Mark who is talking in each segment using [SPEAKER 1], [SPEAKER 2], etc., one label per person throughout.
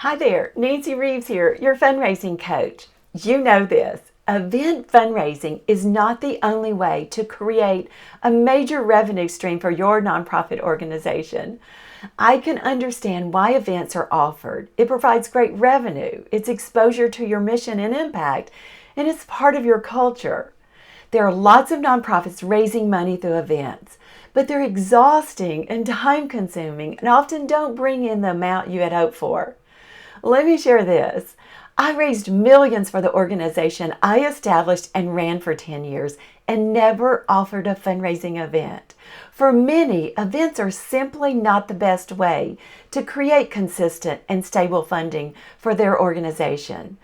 [SPEAKER 1] Hi there, Nancy Reeves here, your fundraising coach. You know this. Event fundraising is not the only way to create a major revenue stream for your nonprofit organization. I can understand why events are offered. It provides great revenue, it's exposure to your mission and impact, and it's part of your culture. There are lots of nonprofits raising money through events, but they're exhausting and time consuming and often don't bring in the amount you had hoped for. Let me share this. I raised millions for the organization I established and ran for 10 years and never offered a fundraising event. For many, events are simply not the best way to create consistent and stable funding for their organization.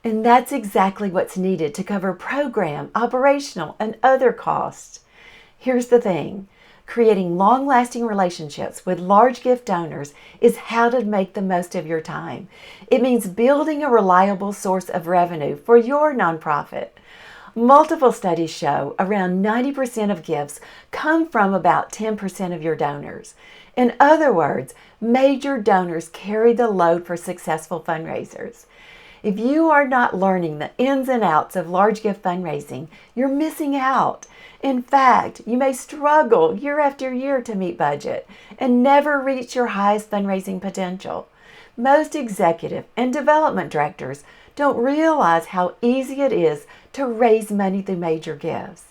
[SPEAKER 1] And that's exactly what's needed to cover program, operational, and other costs. Here's the thing. Creating long-lasting relationships with large gift donors is how to make the most of your time. It means building a reliable source of revenue for your nonprofit. Multiple studies show around 90% of gifts come from about 10% of your donors. In other words, major donors carry the load for successful fundraisers. If you are not learning the ins and outs of large gift fundraising, you're missing out. In fact, you may struggle year after year to meet budget and never reach your highest fundraising potential. Most executive and development directors don't realize how easy it is to raise money through major gifts.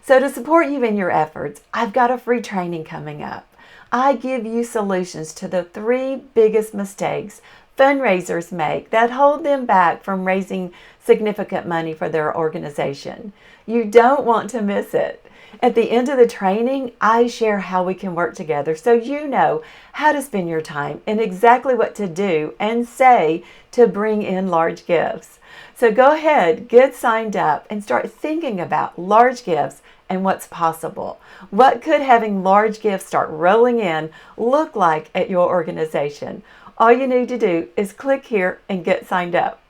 [SPEAKER 1] So to support you in your efforts, I've got a free training coming up. I give you solutions to the 3 biggest mistakes fundraisers make that hold them back from raising significant money for their organization. You don't want to miss it. At the end of the training, I share how we can work together so you know how to spend your time and exactly what to do and say to bring in large gifts. So go ahead, get signed up, and start thinking about large gifts and what's possible. What could having large gifts start rolling in look like at your organization? All you need to do is click here and get signed up.